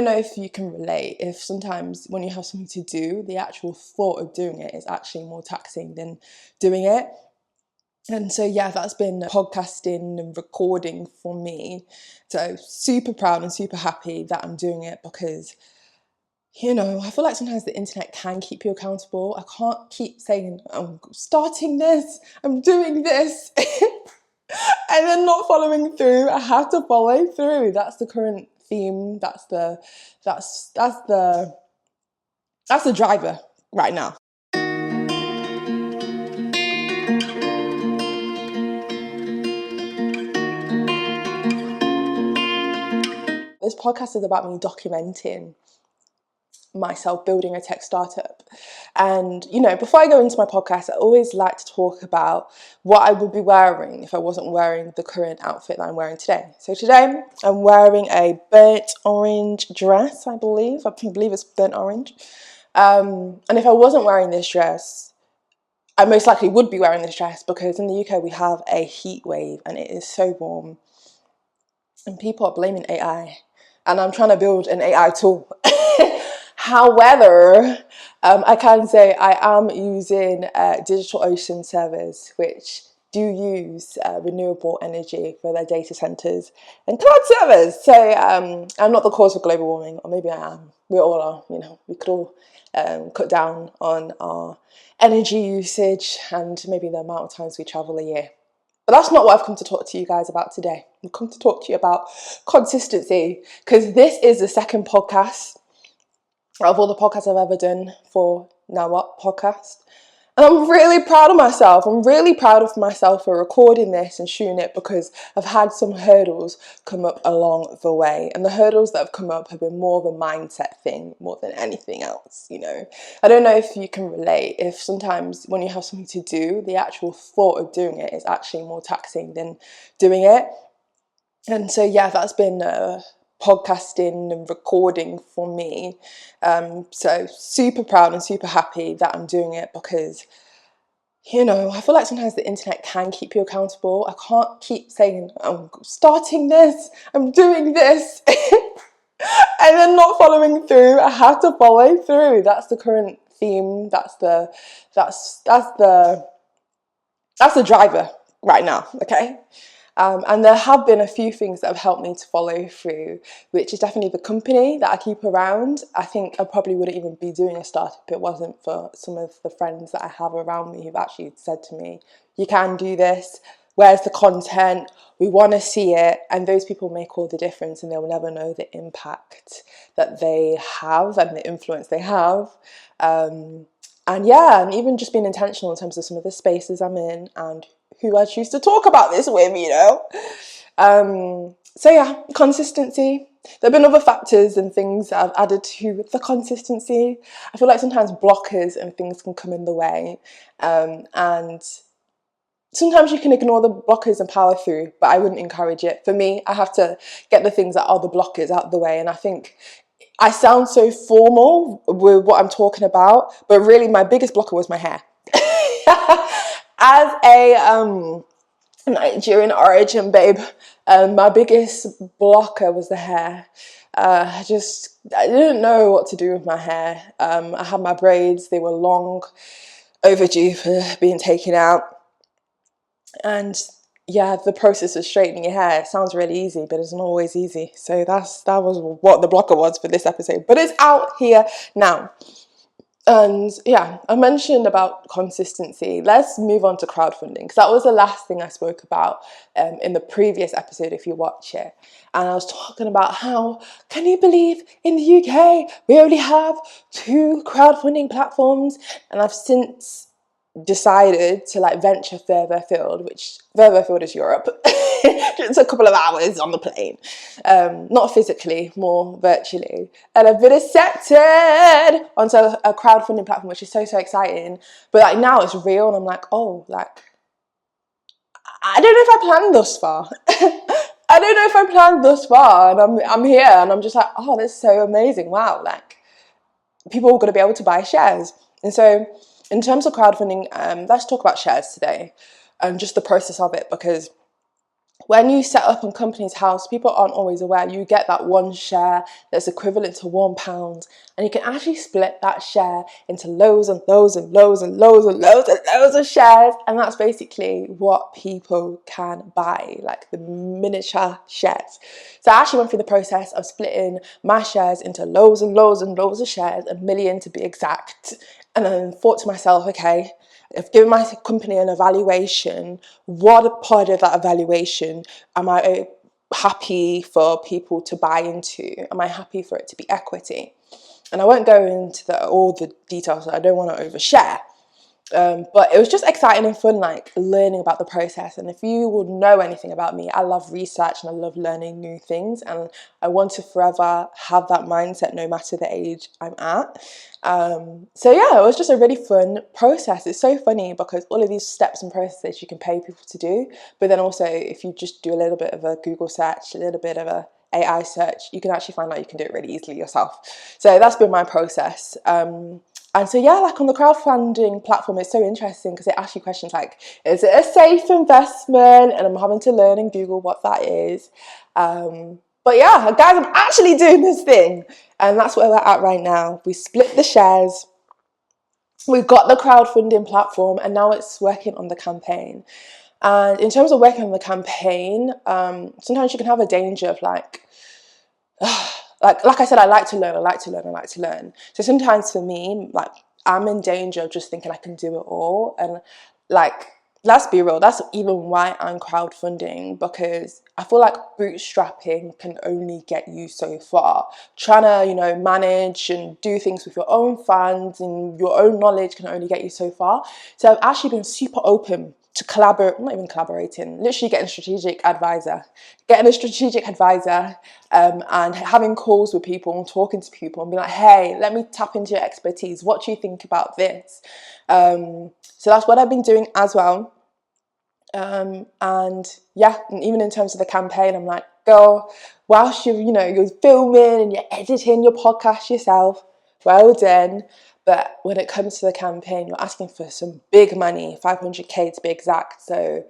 don't know if you can relate, if sometimes when you have something to do, the actual thought of doing it is actually more taxing than doing it. And so, yeah, that's been podcasting and recording for me. So super proud and super happy that I'm doing it because, I feel like sometimes the internet can keep you accountable. I can't keep saying, I'm starting this, I'm doing this, and then not following through. I have to follow through. That's the current theme. That's the driver right now. This podcast is about me documenting myself building a tech startup. And, before I go into my podcast, I always like to talk about what I would be wearing if I wasn't wearing the current outfit that I'm wearing today. So today I'm wearing a burnt orange dress, I believe it's burnt orange. And if I wasn't wearing this dress, I most likely would be wearing this dress because in the UK we have a heat wave and it is so warm. And people are blaming AI. And I'm trying to build an AI tool. However, I can say I am using DigitalOcean servers, which do use renewable energy for their data centers and cloud servers. So I'm not the cause of global warming, or maybe I am. We all are, we could all cut down on our energy usage and maybe the amount of times we travel a year. But that's not what I've come to talk to you guys about today. I've come to talk to you about consistency, because this is the second podcast of all the podcasts I've ever done for Now What podcast. And I'm really proud of myself. I'm really proud of myself for recording this and shooting it because I've had some hurdles come up along the way. And the hurdles that have come up have been more of a mindset thing more than anything else, I don't know if you can relate, if sometimes when you have something to do, the actual thought of doing it is actually more taxing than doing it. And so, yeah, that's been podcasting and recording for me. So super proud and super happy that I'm doing it because, I feel like sometimes the internet can keep you accountable. I can't keep saying, I'm starting this, I'm doing this, and then not following through. I have to follow through. That's the current theme. That's the driver right now, okay? And there have been a few things that have helped me to follow through, which is definitely the company that I keep around. I think I probably wouldn't even be doing a startup if it wasn't for some of the friends that I have around me who've actually said to me, you can do this, where's the content, we want to see it. And those people make all the difference, and they'll never know the impact that they have and the influence they have. And even just being intentional in terms of some of the spaces I'm in and who I choose to talk about this with, So yeah, consistency. There have been other factors and things that I've added to the consistency. I feel like sometimes blockers and things can come in the way. And sometimes you can ignore the blockers and power through, but I wouldn't encourage it. For me, I have to get the things that are the blockers out of the way. And I think I sound so formal with what I'm talking about, but really my biggest blocker was my hair. As a Nigerian origin babe, my biggest blocker was the hair. I didn't know what to do with my hair. I had my braids, they were long overdue for being taken out. And yeah, the process of straightening your hair sounds really easy, but it's not always easy. So that was what the blocker was for this episode. But it's out here now. And yeah, I mentioned about consistency. Let's move on to crowdfunding, because that was the last thing I spoke about in the previous episode, if you watch it. And I was talking about how, can you believe in the UK we only have 2 crowdfunding platforms? And I've since decided to venture further afield, which further afield is Europe. It's a couple of hours on the plane, not physically, more virtually, and I've been accepted onto a crowdfunding platform, which is so exciting. But now it's real, and I'm like, I don't know if I planned thus far. I don't know if I planned thus far, and I'm here, and I'm just like, oh, that's so amazing! Wow, people are going to be able to buy shares. And so, in terms of crowdfunding, let's talk about shares today, and just the process of it, because when you set up on Companies House, people aren't always aware, you get that one share that's equivalent to £1, and you can actually split that share into loads and loads and loads and loads and loads and loads of shares, and that's basically what people can buy, like the miniature shares. So I actually went through the process of splitting my shares into loads and loads and loads of shares, 1,000,000 to be exact, and then thought to myself, okay, I've given my company an evaluation. What part of that evaluation am I happy for people to buy into? Am I happy for it to be equity? And I won't go into all the details, I don't want to overshare. But it was just exciting and fun, like learning about the process. And if you would know anything about me, I love research and I love learning new things, and I want to forever have that mindset no matter the age I'm at. So yeah, it was just a really fun process. It's so funny because all of these steps and processes you can pay people to do, but then also if you just do a little bit of a Google search, a little bit of a AI search, you can actually find out you can do it really easily yourself. So that's been my process. And so yeah, like on the crowdfunding platform, it's so interesting because it asks you questions like, is it a safe investment? And I'm having to learn and Google what that is. But yeah, guys, I'm actually doing this thing. And that's where we're at right now. We split the shares. We've got the crowdfunding platform, and now it's working on the campaign. And in terms of working on the campaign, sometimes you can have a danger of like I said, I like to learn. So sometimes for me, like I'm in danger of just thinking I can do it all. And like, let's be real, that's even why I'm crowdfunding, because I feel like bootstrapping can only get you so far. Trying to, manage and do things with your own funds and your own knowledge can only get you so far. So I've actually been super open to collaborate, not even collaborating, literally getting a strategic advisor, and having calls with people and talking to people and be like, hey, let me tap into your expertise. What do you think about this? So that's what I've been doing as well. And yeah, and even in terms of the campaign, I'm like, girl, whilst you're filming and you're editing your podcast yourself, well done. But when it comes to the campaign, you're asking for some big money, 500k to be exact. So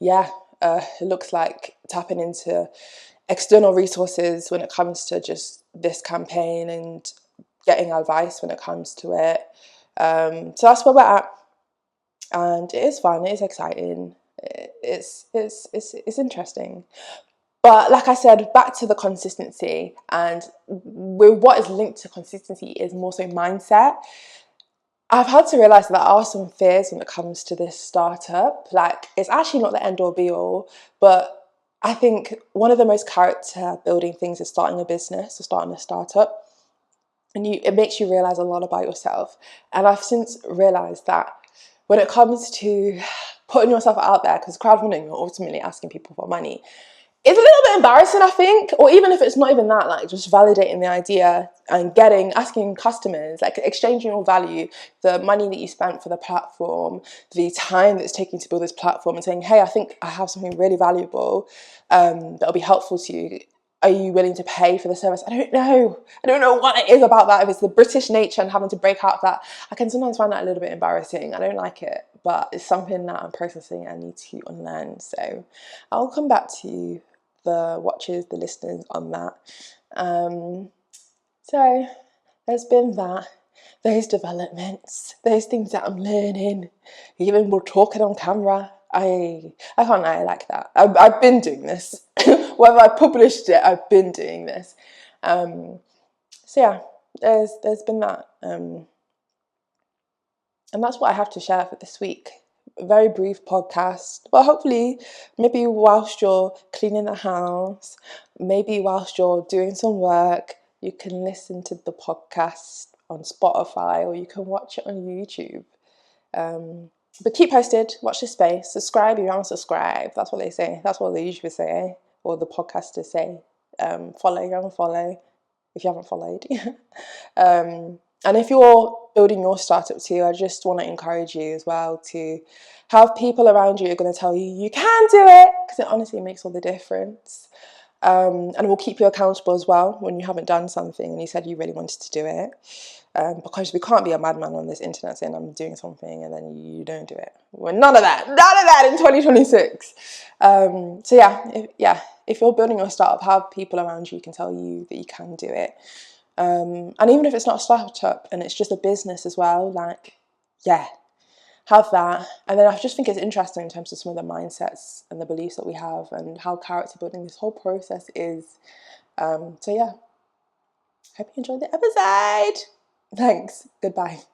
yeah, it looks like tapping into external resources when it comes to just this campaign and getting advice when it comes to it. So that's where we're at, and it is fun. It is exciting. It's interesting. But like I said, back to the consistency, and with what is linked to consistency is more so mindset. I've had to realize that there are some fears when it comes to this startup. Like, it's actually not the end all be all, but I think one of the most character building things is starting a business or starting a startup. And it makes you realize a lot about yourself. And I've since realized that when it comes to putting yourself out there, because crowdfunding, you're ultimately asking people for money, it's a little bit embarrassing, I think, or even if it's not even that, like just validating the idea and asking customers, like exchanging your value, the money that you spent for the platform, the time that's taking to build this platform, and saying, hey, I think I have something really valuable that'll be helpful to you. Are you willing to pay for the service? I don't know what it is about that. If it's the British nature and having to break out of that, I can sometimes find that a little bit embarrassing. I don't like it, but it's something that I'm processing and I need to unlearn. So I'll come back to the watchers, the listeners on that. So there's been that, those developments, those things that I'm learning. Even we're talking on camera. I can't lie, I like that. I've been doing this. Whether I published it, I've been doing this. So yeah, there's been that. And that's what I have to share for this week. A very brief podcast, but hopefully maybe whilst you're cleaning the house, maybe whilst you're doing some work, you can listen to the podcast on Spotify or you can watch it on YouTube. But keep posted, watch this space, subscribe if you haven't subscribed. That's what they say. That's what they usually say, or the podcasters say. Follow if you haven't followed. If you haven't followed. And if you're building your startup too, I just want to encourage you as well to have people around you who are going to tell you you can do it, because it honestly makes all the difference. And we'll keep you accountable as well when you haven't done something and you said you really wanted to do it. Because we can't be a madman on this internet saying I'm doing something and then you don't do it. Well, none of that in 2026. So if you're building your startup, have people around you who can tell you that you can do it. And even if it's not a startup and it's just a business as well, like, yeah, have that. And then I just think it's interesting in terms of some of the mindsets and the beliefs that we have and how character building this whole process is. So yeah, hope you enjoyed the episode. Thanks. Goodbye.